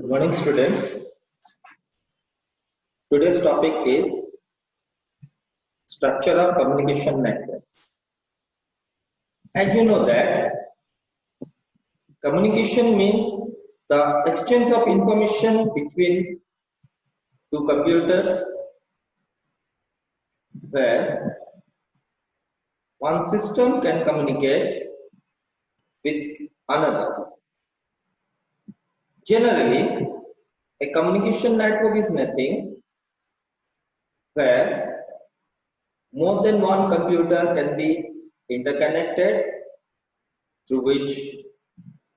Good morning, students. Today's topic is structure of communication network. As you know that communication means the exchange of information between two computers where one system can communicate with another. Generally, a communication network is nothing where more than one computer can be interconnected through which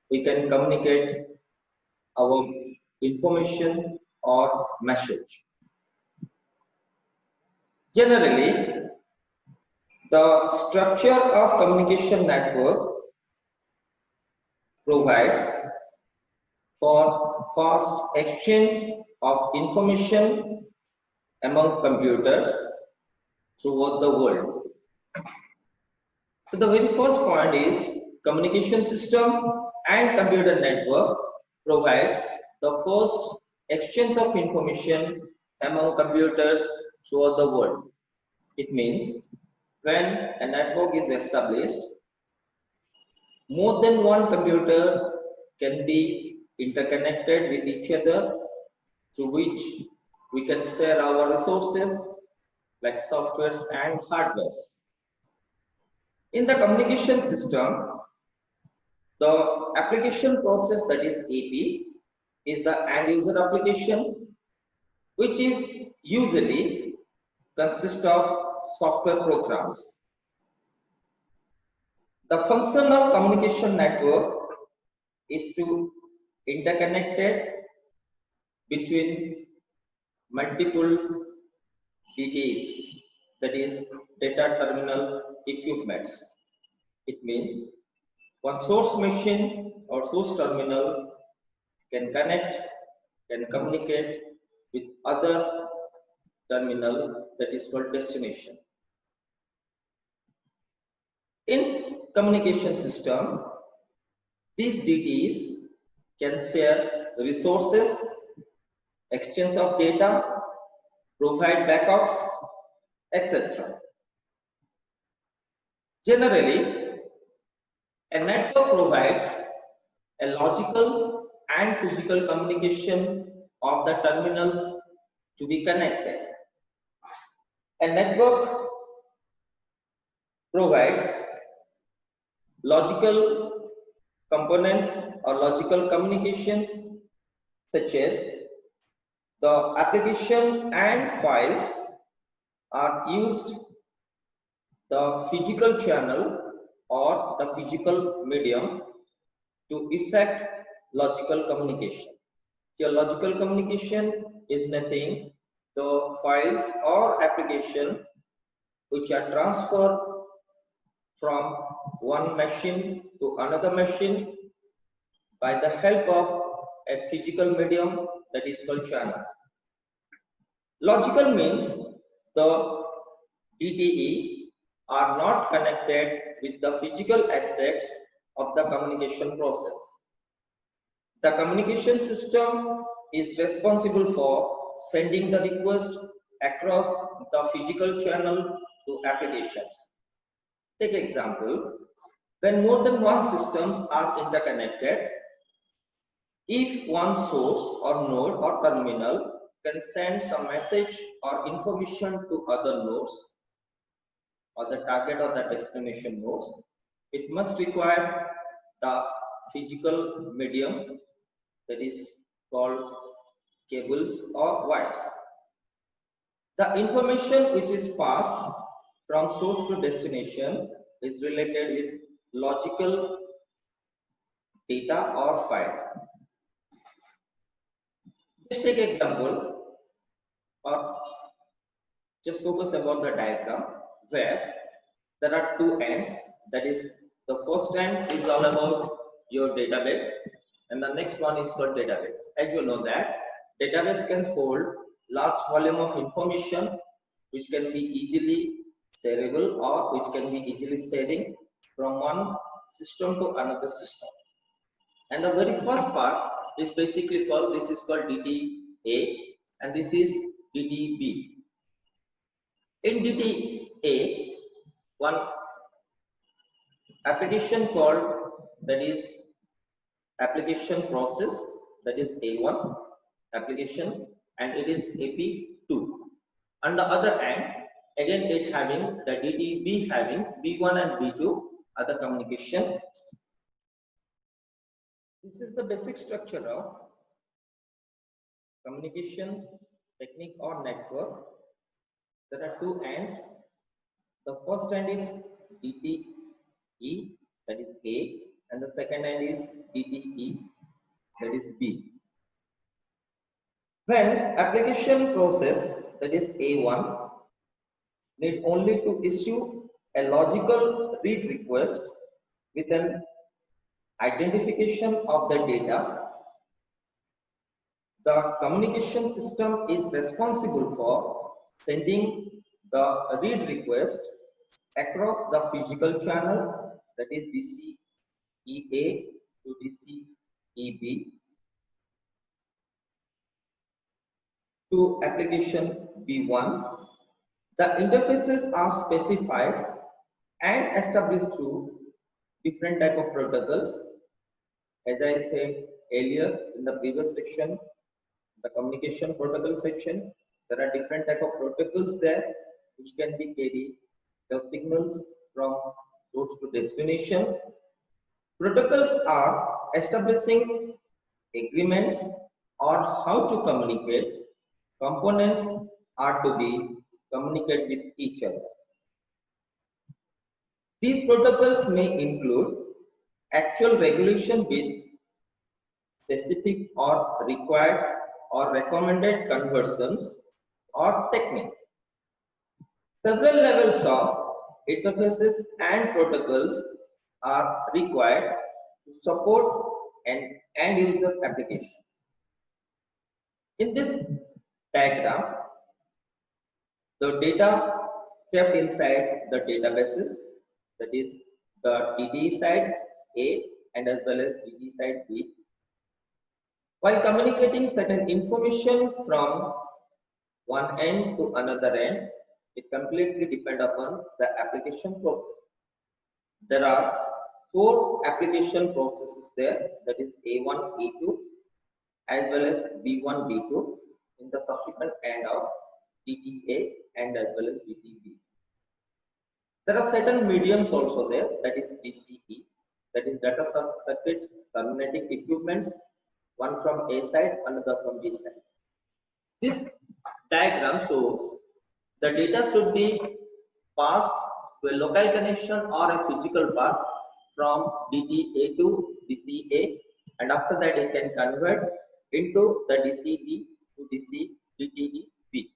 we can communicate our information or message. Generally, the structure of communication network provides for fast exchange of information among computers throughout the world. So the very first point is communication system and computer network provides the first exchange of information among computers throughout the world. It means when a network is established, more than one computers can be interconnected with each other through which we can share our resources like softwares and hardwares. In the communication system, the application process, that is AP, is the end user application, which is usually consists of software programs. The function of communication network is to interconnected between multiple DTs, that is data terminal equipments. It means one source machine or source terminal can communicate with other terminal, that is called destination. In communication system, these DTs can share resources, exchange of data, provide backups, etc. Generally, a network provides a logical and physical communication of the terminals to be connected. A network provides logical components or logical communications such as the application and files are used the physical channel or the physical medium to effect logical communication. Your logical communication is nothing the files or application which are transferred from one machine to another machine by the help of a physical medium, that is called channel. Logical means the DTE are not connected with the physical aspects of the communication process. The communication system is responsible for sending the request across the physical channel to applications. Take example, when more than one systems are interconnected, if one source or node or terminal can send some message or information to other nodes or the target or the destination nodes, it must require the physical medium, that is called cables or wires. The information which is passed from source to destination is related with logical data or file. Just take example or just focus about the diagram where there are two ends, that is the first end is all about your database and the next one is called database. As you know that database can hold large volume of information which can be easily shareable or which can be easily sharing from one system to another system. And the very first part this basically called, this is called DTA and this is DTB. In DTA, one application called, that is application process, that is A1 application, and it is AP2. On the other hand, again it having the DTB having B1 and B2 other communication. This is the basic structure of communication technique or network. There are two ends. The first end is DTE, that is A, and the second end is DTE, that is B. When application process, that is A1, need only to issue a logical read request with an identification of the data, the communication system is responsible for sending the read request across the physical channel, that is DCEA to DCEB, to application B1. The interfaces are specified and established through different type of protocols. As I said earlier in the previous section, the communication protocol section, there are different type of protocols there which can be carried the signals from source to destination. Protocols are establishing agreements on how to communicate. Components are to be communicate with each other. These protocols may include actual regulation with specific or required or recommended conversions or techniques. Several levels of interfaces and protocols are required to support an end user application. In this diagram, the data kept inside the databases, that is the DTE side A and as well as DTE side B. While communicating certain information from one end to another end, it completely depends upon the application process. There are 4 application processes there, that is A1, A2 as well as B1, B2 in the subsequent end of DTA and as well as DTB. There are certain mediums also there, that is DCE, that is data circuit terminating equipments, one from A side, another from B side. This diagram shows the data should be passed to a local connection or a physical path from DTA to DCA, and after that it can convert into the DCE to DTEB.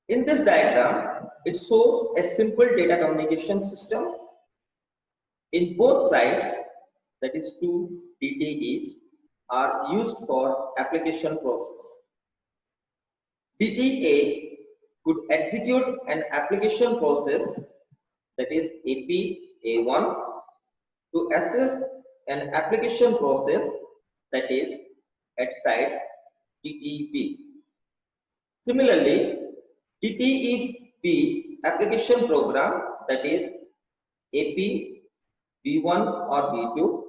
In this diagram, it shows a simple data communication system. In both sides, that is 2 DTEs, are used for application process. DTA could execute an application process, that is AP-A1, to assess an application process, that is at side DTEB. Similarly, DTEB application program, that is AP, B1 or B2,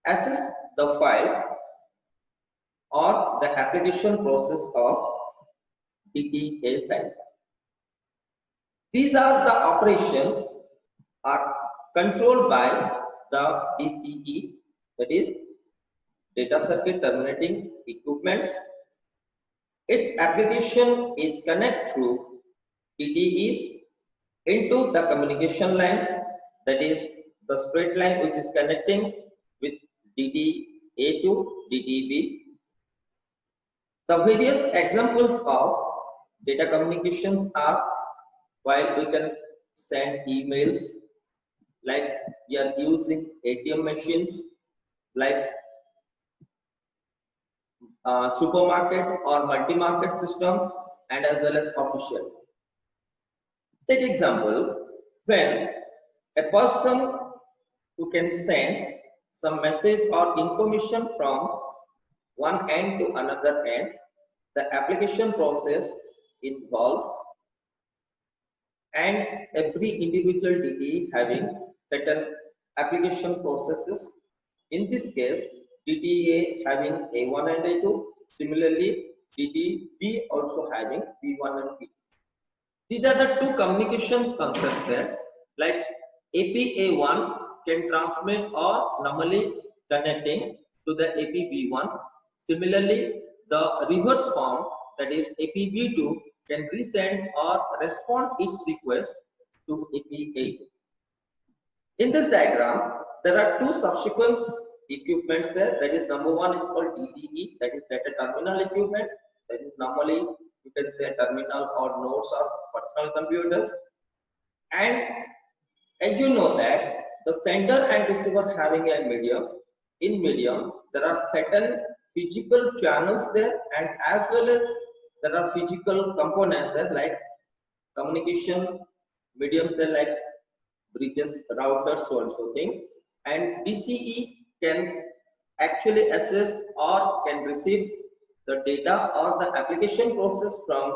assess the file or the application process of DTA side. These are the operations are controlled by the DCE, that is data circuit terminating equipments. Its application is connected through DTEs into the communication line, that is the straight line which is connecting with DTA to DTB. The various examples of data communications are, while we can send emails, like we are using ATM machines, like supermarket or multi-market system, and as well as official. Take example, when a person who can send some message or information from one end to another end. The application process involves and every individual DTE having certain application processes. In this case, DTE having A1 and A2. Similarly, DTE B also having B1 and B2. These are the two communications concepts there. Like APA1 can transmit or normally connecting to the APB1. Similarly, the reverse form, that is APB2, can resend or respond its request to APA2. In this diagram, there are two subsequent equipments there. That is, number one is called DTE, that is data terminal equipment. That is normally you can say terminal or nodes or personal computers. And as you know that the sender and receiver having a medium, in medium there are certain physical channels there, and as well as there are physical components there like communication mediums there like bridges, routers, so and so thing. And DCE can actually access or can receive the data or the application process from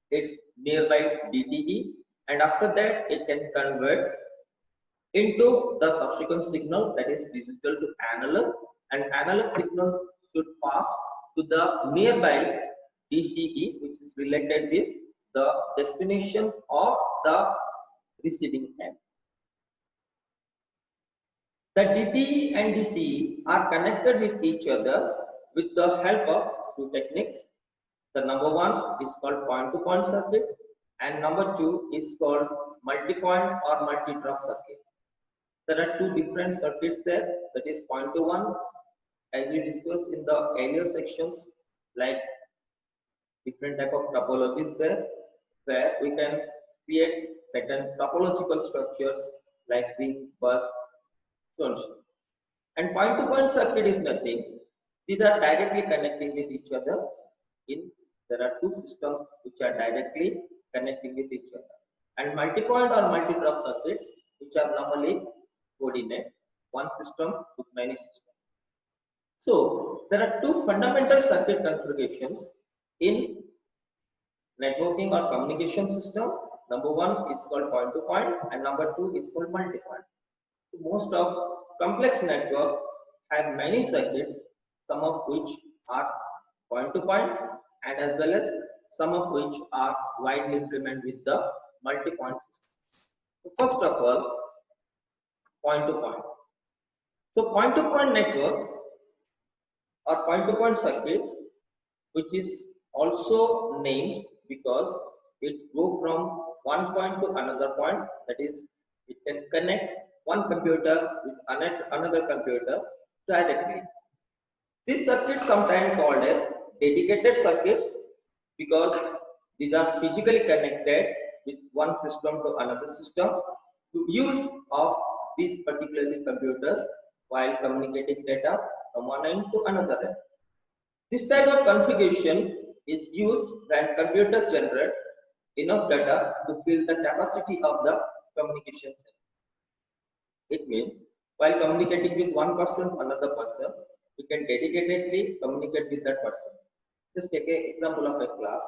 its nearby DTE, and after that it can convert into the subsequent signal, that is digital to analog, and analog signal should pass to the nearby DCE, which is related with the destination or the receiving end. The DTE and DCE are connected with each other with the help of two techniques. The number one is called point-to-point circuit, and number two is called multi-point or multi-drop circuit. There are two different circuits there, that is point-to-one, as we discussed in the earlier sections, like different type of topologies there, where we can create certain topological structures like ring, bus, so and so. And point-to-point circuit is nothing. These are directly connecting with each other. There are two systems which are directly connecting with each other. And multi-point or multi-drop circuit, which are normally coordinate one system with many systems. So there are two fundamental circuit configurations in networking or communication system. Number one is called point-to-point, and number two is called multi-point. Most of complex network have many circuits, some of which are point-to-point, and as well as some of which are widely implemented with the multi-point system. So first of all, point-to-point. So point-to-point network or point-to-point circuit, which is also named because it goes from one point to another point, that is, it can connect one computer with another computer directly. These circuits sometimes called as dedicated circuits because these are physically connected with one system to another system to use of these particularly computers while communicating data from one end to another end. This type of configuration is used when computers generate enough data to fill the capacity of the communication center. It means while communicating with one person to another person, we can dedicatedly communicate with that person. Just take an example of a class.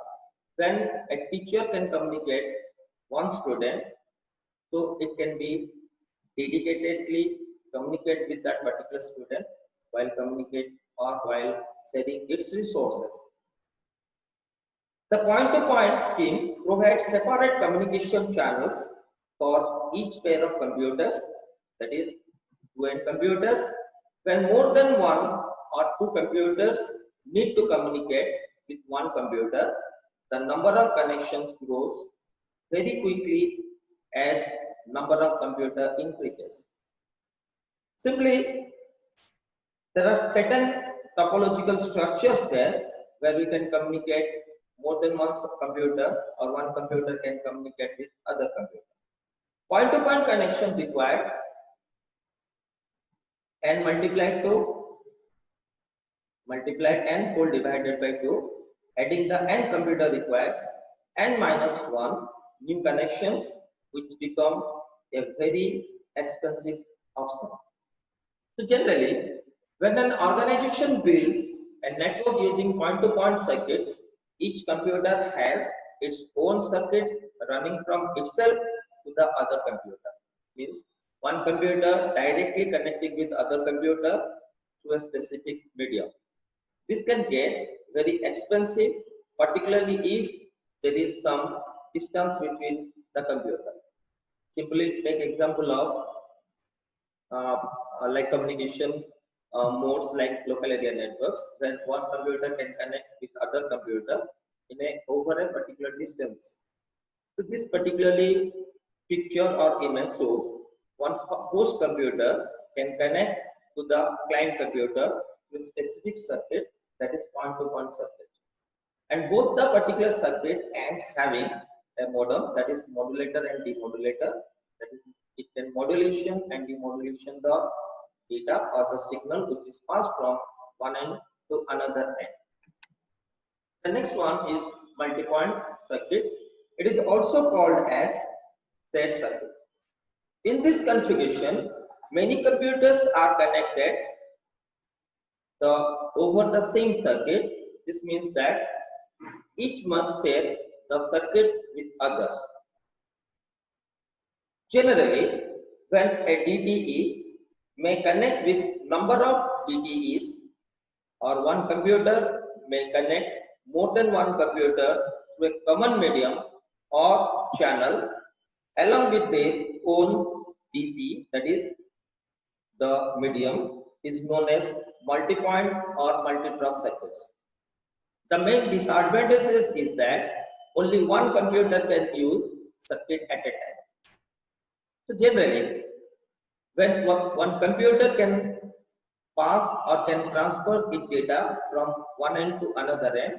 When a teacher can communicate one student, so it can be dedicatedly communicate with that particular student while communicate or while sharing its resources. The point-to-point scheme provides separate communication channels for each pair of computers, that is, two-end computers. When more than one or two computers need to communicate with one computer, the number of connections grows very quickly as number of computer increases. Simply, there are certain topological structures there where we can communicate more than one computer, or one computer can communicate with other computer. Point-to-point connection required n multiplied n whole divided by 2. Adding the n computer requires n minus 1 new connections, which become a very expensive option. So generally, when an organization builds a network using point-to-point circuits, each computer has its own circuit running from itself to the other computer. Means one computer directly connecting with other computer to a specific medium. This can get very expensive, particularly if there is some distance between the computer. Simply take example of uh, like communication modes like local area networks, when one computer can connect with other computer in a over a particular distance. So this particularly picture or image shows one host computer can connect to the client computer to a specific circuit, that is point-to-point circuit, and both the particular circuit and having a modem, that is modulator and demodulator, that is it can modulation and demodulation the data or the signal which is passed from one end to another end. The next one is multi-point circuit. It is also called as shared circuit. In this configuration, many computers are connected over the same circuit. This means that each must share the circuit with others. Generally, when a DTE may connect with number of DTEs, or one computer may connect more than one computer to a common medium or channel along with their own DC, that is the medium is known as multi-point or multi-drop circuits. The main disadvantages is that only one computer can use circuit at a time. So generally, when one computer can pass or can transfer its data from one end to another end,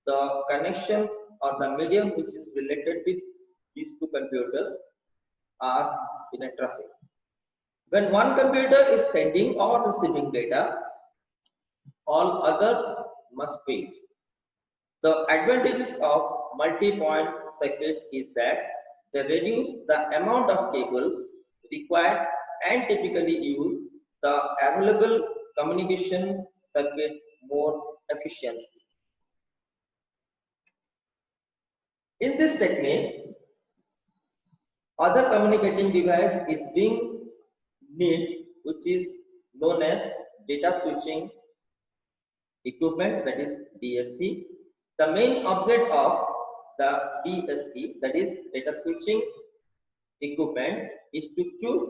the connection or the medium which is related with these two computers are in a traffic. When one computer is sending or receiving data, all other must wait. The advantages of multi-point circuits is that they reduce the amount of cable required and typically use the available communication circuit more efficiently. In this technique, other communicating device is being need, which is known as data switching equipment, that is DSC. The main object of the DSE, that is data switching equipment, is to choose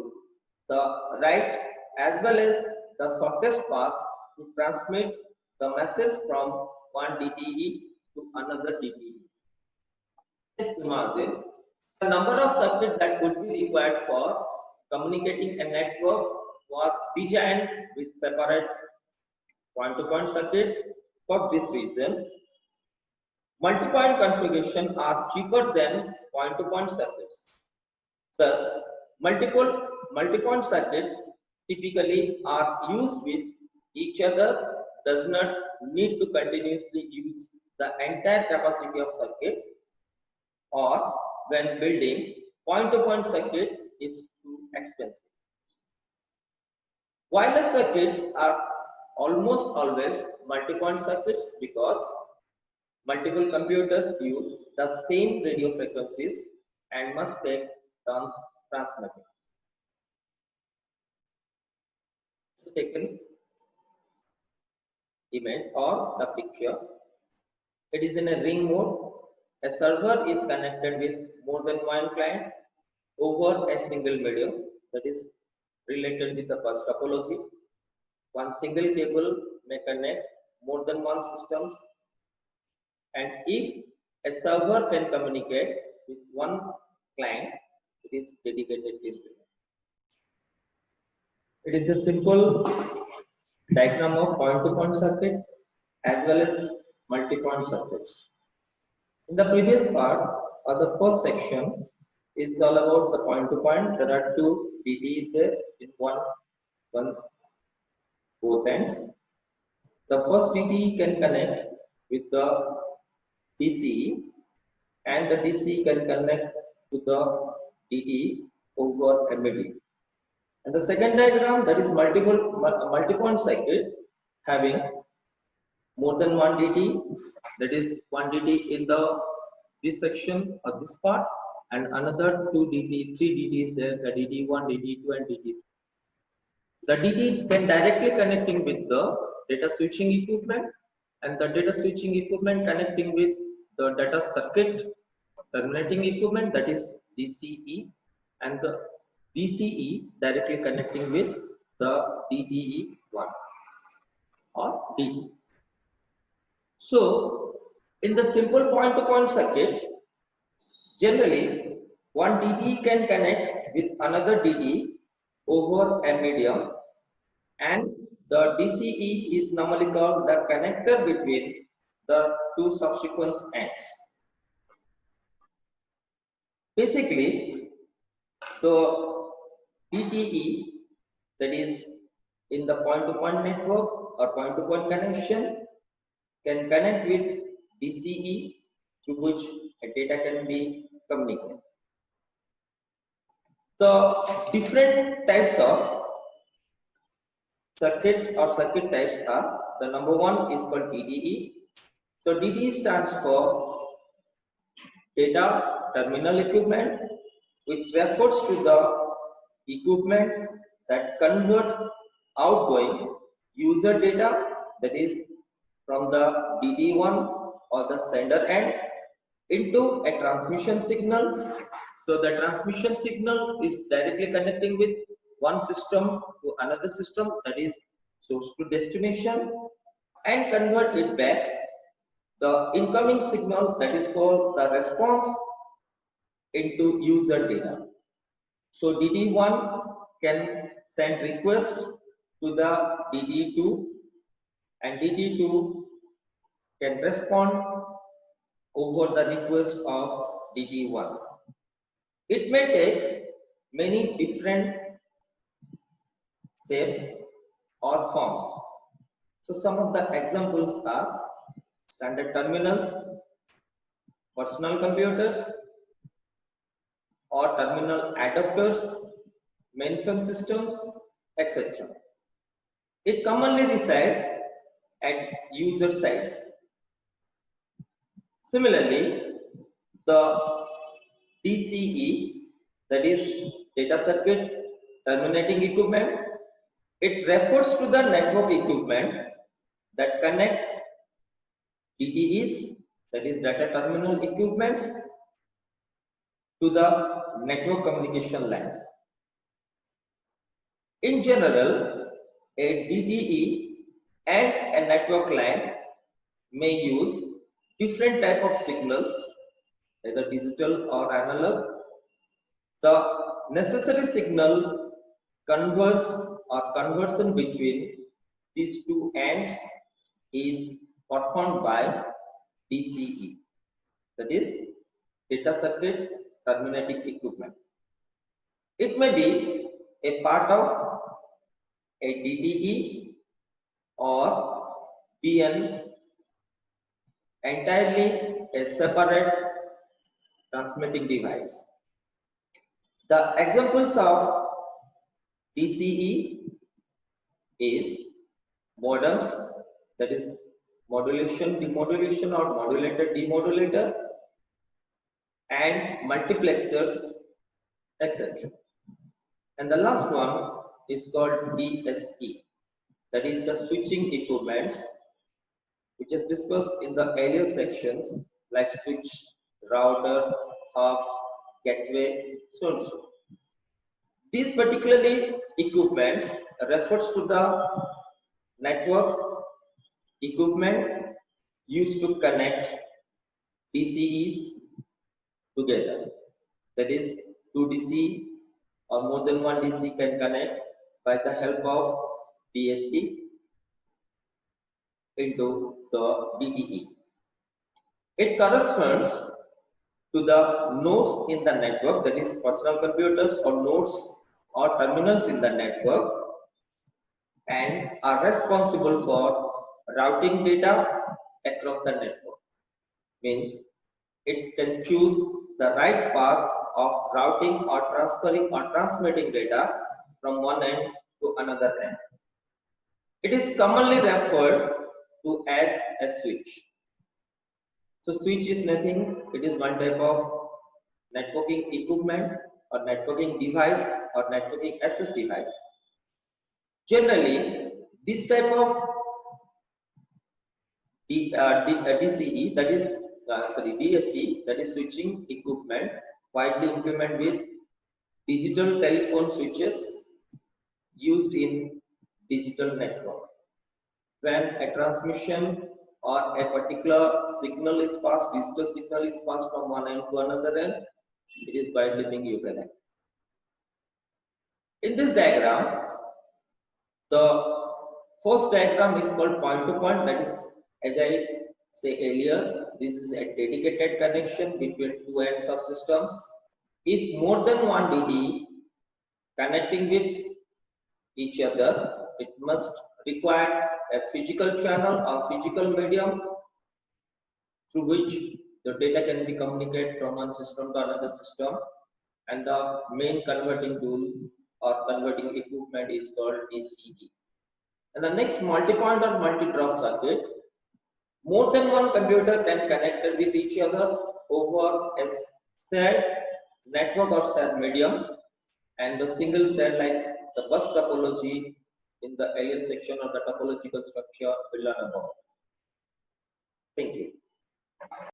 the right as well as the shortest path to transmit the message from one DTE to another DTE. Let's imagine the number of circuits that would be required for communicating a network was designed with separate point-to-point circuits. For this reason, multi-point configuration are cheaper than point-to-point circuits. Thus, multi-point circuits typically are used with each other, does not need to continuously use the entire capacity of circuit, or when building point-to-point circuit is too expensive. Wireless circuits are almost always multi-point circuits because multiple computers use the same radio frequencies and must take turns transmitting. It's taken image or the picture. It is in a ring mode. A server is connected with more than one client over a single medium, that is related with the bus topology. One single cable may connect more than one systems, and if a server can communicate with one client, it is dedicated internet. It is a simple diagram of point-to-point circuit as well as multi-point circuits. In the previous part, or the first section, is all about the point-to-point. There are two DTs there in one both ends. The first DTE can connect with the DCE, and the DCE can connect to the DTE over a medium. And the second diagram, that is multi-point circuit having more than one DT, that is one DT in the this section or this part, and another two DT, three DTs there, the DT1, DT2, and DT3. The DT can directly connecting with the data switching equipment, and the data switching equipment connecting with the data circuit terminating equipment, that is DCE, and the DCE directly connecting with the DTE1 or DT. So in the simple point-to-point circuit, generally one DT can connect with another DT over a medium, and the DCE is normally called the connector between the two subsequent ends. Basically, the DTE, that is in the point-to-point network or point-to-point connection, can connect with DCE, through which a data can be communicated. The different types of circuits or circuit types are, the number one is called DTE. So DTE stands for data terminal equipment, which refers to the equipment that convert outgoing user data, that is from the DT1 or the sender end, into a transmission signal. So the transmission signal is directly connecting with one system to another system, that is source to destination, and convert it back. The incoming signal, that is called the response, into user data. So DT1 can send request to the DT2, and DT2 can respond over the request of DT1. It may take many different shapes or forms. So some of the examples are standard terminals, personal computers, or terminal adapters, mainframe systems, etc. It commonly resides at user sites. Similarly, the DCE, that is data circuit terminating equipment, it refers to the network equipment that connect DTEs, that is data terminal equipments, to the network communication lines. In general, a DTE and a network line may use different type of signals, either digital or analog. The necessary signal conversion between these two ends is performed by DCE, that is data circuit terminating equipment. It may be a part of a DTE or be an entirely a separate transmitting device. The examples of DCE is modems, that is modulation, demodulation, or modulator, demodulator, and multiplexers, etc. And the last one is called DSE, that is the switching equipments, which is discussed in the earlier sections, like switch, router, hubs, gateway, so and so. These particularly equipments refers to the network equipment used to connect DCEs together. That is, two DC or more than one DC can connect by the help of DSE into the DTE. It corresponds to the nodes in the network, that is personal computers or nodes or terminals in the network, and are responsible for routing data across the network. Means it can choose the right path of routing or transferring or transmitting data from one end to another end. It is commonly referred to as a switch. So switch is nothing, it is one type of networking equipment or networking device or networking access device. Generally, this type of DCE, that is DSC, that is switching equipment, widely implemented with digital telephone switches used in digital network. When a transmission or a particular signal is passed, digital signal is passed from one end to another end, it is widely being utilized. In this diagram, the first diagram is called point to point, that is, as I say earlier, this is a dedicated connection between two ends of systems. If more than one DE connecting with each other, it must require a physical channel or physical medium through which the data can be communicated from one system to another system, and the main converting tool or converting equipment is called DCE. And the next, multi-point or multi-drop circuit. More than one computer can connect with each other over a shared network or shared medium, and the single cell, like the bus topology in the earlier section of the topological structure, will learn about. Thank you.